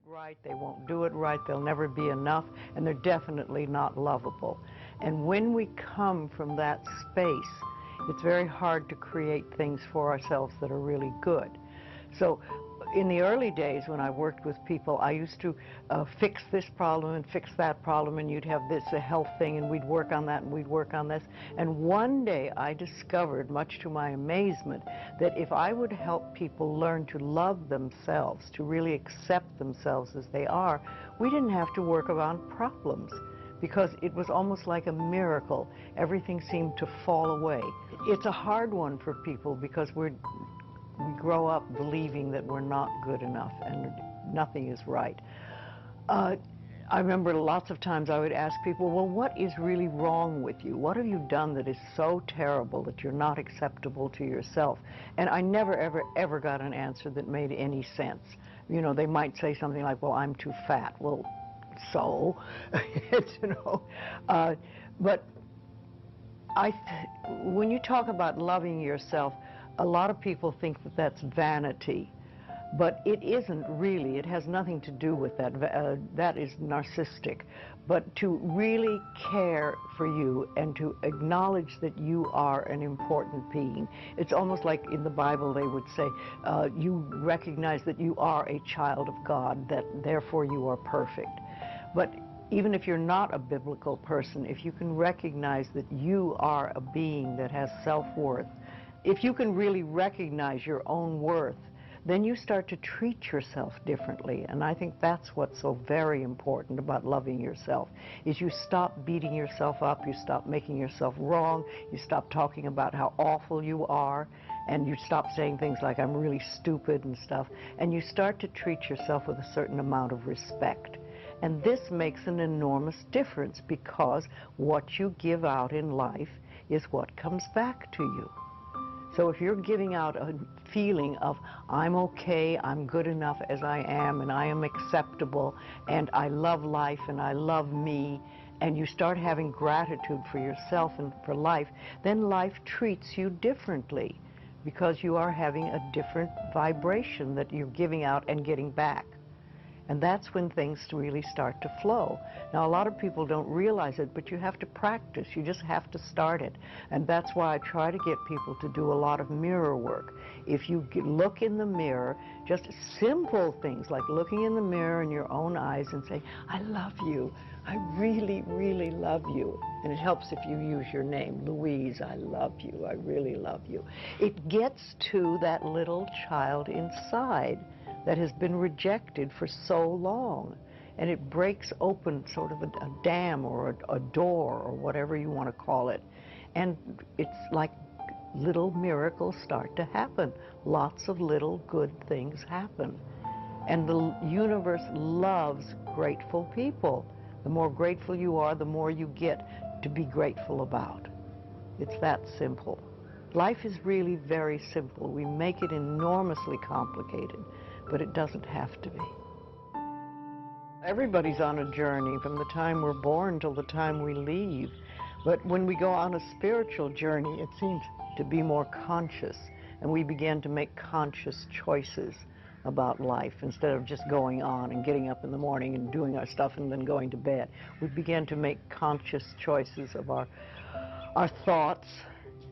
right, they won't do it right, they'll never be enough, and they're definitely not lovable. And when we come from that space, it's very hard to create things for ourselves that are really good. So in the early days when I worked with people, I used to fix this problem and fix that problem, and you'd have this a health thing, and we'd work on that and we'd work on this. And one day I discovered, much to my amazement, that if I would help people learn to love themselves, to really accept themselves as they are, we didn't have to work around problems, because it was almost like a miracle. Everything seemed to fall away. It's a hard one for people because we grow up believing that we're not good enough and nothing is right. I remember lots of times I would ask people, well, what is really wrong with you? What have you done that is so terrible that you're not acceptable to yourself? And I never, ever, ever got an answer that made any sense. You know, they might say something like, well, I'm too fat. Well, so, you know, but when you talk about loving yourself, a lot of people think that that's vanity, but it isn't really. It has nothing to do with that. That is narcissistic. But to really care for you and to acknowledge that you are an important being. It's almost like in the Bible they would say, you recognize that you are a child of God, that therefore you are perfect. But even if you're not a biblical person, if you can recognize that you are a being that has self-worth, if you can really recognize your own worth, then you start to treat yourself differently. And I think that's what's so very important about loving yourself, is you stop beating yourself up, you stop making yourself wrong, you stop talking about how awful you are, and you stop saying things like, I'm really stupid and stuff, and you start to treat yourself with a certain amount of respect. And this makes an enormous difference, because what you give out in life is what comes back to you. So if you're giving out a feeling of, I'm okay, I'm good enough as I am, and I am acceptable, and I love life, and I love me, and you start having gratitude for yourself and for life, then life treats you differently, because you are having a different vibration that you're giving out and getting back. And that's when things really start to flow. Now, a lot of people don't realize it, but you have to practice. You just have to start it. And that's why I try to get people to do a lot of mirror work. If you look in the mirror, just simple things like looking in the mirror in your own eyes and saying, I love you. I really, really love you. And it helps if you use your name, Louise, I love you. I really love you. It gets to that little child inside that has been rejected for so long. And it breaks open sort of a dam or a door or whatever you want to call it. And it's like little miracles start to happen. Lots of little good things happen. And the universe loves grateful people. The more grateful you are, the more you get to be grateful about. It's that simple. Life is really very simple. We make it enormously complicated, but it doesn't have to be. Everybody's on a journey from the time we're born till the time we leave. But when we go on a spiritual journey, it seems to be more conscious, and we begin to make conscious choices about life instead of just going on and getting up in the morning and doing our stuff and then going to bed. We begin to make conscious choices of our thoughts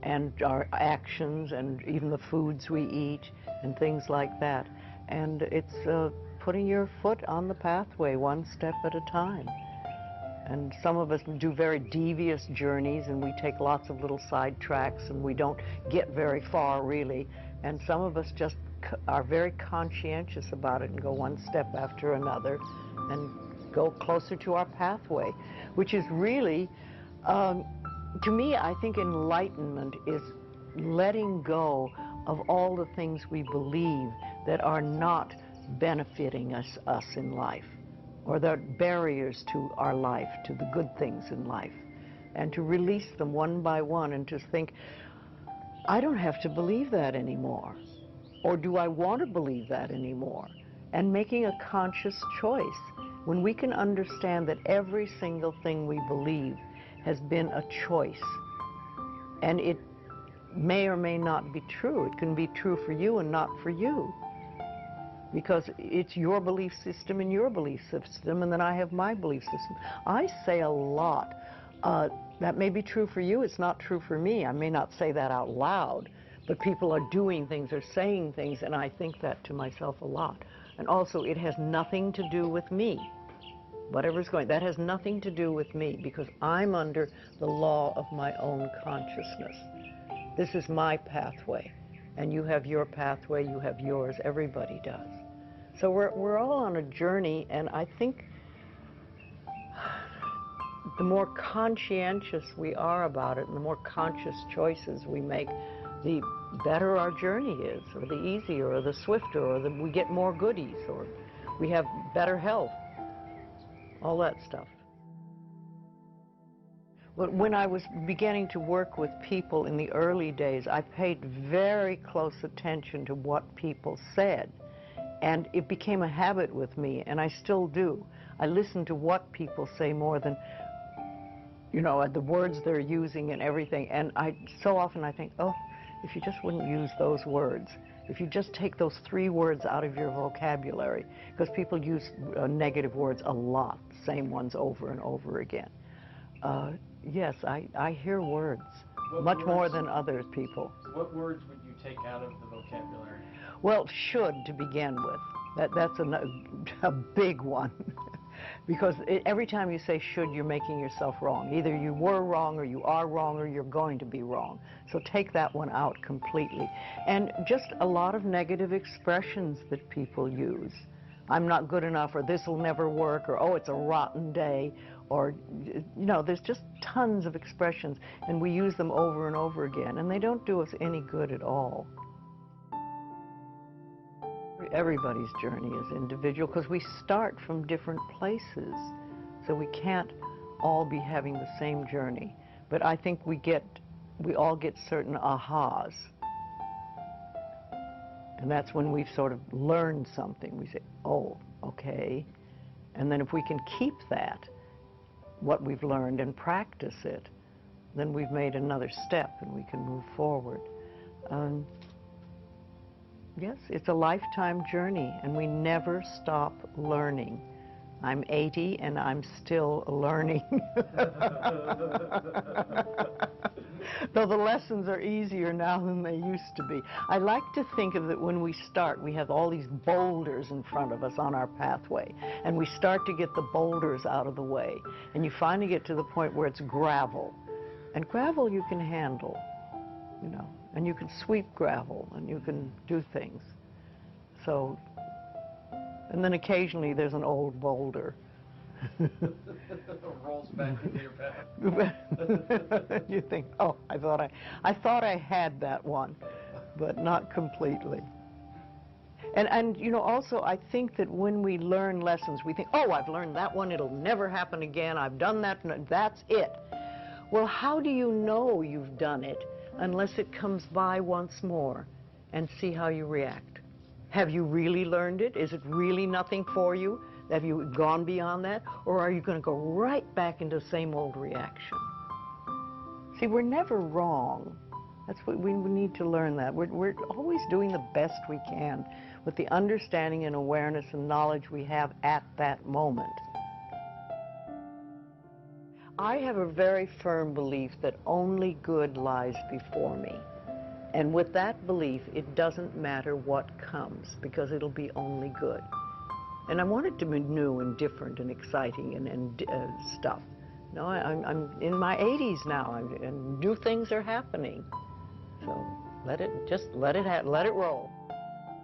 and our actions and even the foods we eat and things like that. And it's putting your foot on the pathway one step at a time. And some of us do very devious journeys, and we take lots of little side tracks, and we don't get very far, really. And some of us just are very conscientious about it and go one step after another and go closer to our pathway, which is really, to me, I think enlightenment is letting go of all the things we believe that are not benefiting us in life, or that are barriers to our life, to the good things in life, and to release them one by one and to think, I don't have to believe that anymore, or do I want to believe that anymore? And making a conscious choice. When we can understand that every single thing we believe has been a choice, and it may or may not be true. It can be true for you and not for you. because it's your belief system and your belief system, and then I have my belief system. I say a lot. That may be true for you, it's not true for me. I may not say that out loud, but people are doing things or saying things, and I think that to myself a lot. And also, it has nothing to do with me. Whatever's going, that has nothing to do with me, because I'm under the law of my own consciousness. This is my pathway, and you have your pathway, you have yours, everybody does. So we're all on a journey, and I think the more conscientious we are about it, and the more conscious choices we make, the better our journey is, or the easier, or the swifter, or we get more goodies, or we have better health, all that stuff. But when I was beginning to work with people in the early days, I paid very close attention to what people said. And it became a habit with me, and I still do. I listen to what people say more than, you know, the words they're using and everything. And so often I think, oh, if you just wouldn't use those words, if you just take those 3 words out of your vocabulary, because people use negative words a lot, same ones over and over again. Yes, I hear words, much more than other people. What words would you take out of the vocabulary? Well, should to begin with. That's a big one. Because every time you say should, you're making yourself wrong. Either you were wrong, or you are wrong, or you're going to be wrong. So take that one out completely. And just a lot of negative expressions that people use. I'm not good enough, or this will never work, or oh, it's a rotten day, or, you know, there's just tons of expressions, and we use them over and over again, and they don't do us any good at all. Everybody's journey is individual, because we start from different places, so we can't all be having the same journey. But I think we all get certain ahas. And that's when we've sort of learned something. We say, oh, okay. And then if we can keep that, what we've learned, and practice it, then we've made another step and we can move forward. Yes, it's a lifetime journey, and we never stop learning. I'm 80 and I'm still learning. Though the lessons are easier now than they used to be. I like to think of it when we start, we have all these boulders in front of us on our pathway, and we start to get the boulders out of the way, and you finally get to the point where it's gravel. And gravel you can handle, you know, and you can sweep gravel, and you can do things. So, and then occasionally there's an old boulder. Rolls back into your path. You think, oh, I thought I had that one, but not completely. And you know, also I think that when we learn lessons, we think, oh, I've learned that one, it'll never happen again, I've done that, that's it. Well, how do you know you've done it unless it comes by once more, and see how you react? Have you really learned it? Is it really nothing for you? Have you gone beyond that? Or are you going to go right back into the same old reaction? See, we're never wrong. That's what we need to learn, that. We're always doing the best we can with the understanding and awareness and knowledge we have at that moment. I have a very firm belief that only good lies before me. And with that belief, it doesn't matter what comes, because it'll be only good. And I want it to be new and different and exciting and stuff. No, I'm in my 80s now, and new things are happening. So let it roll.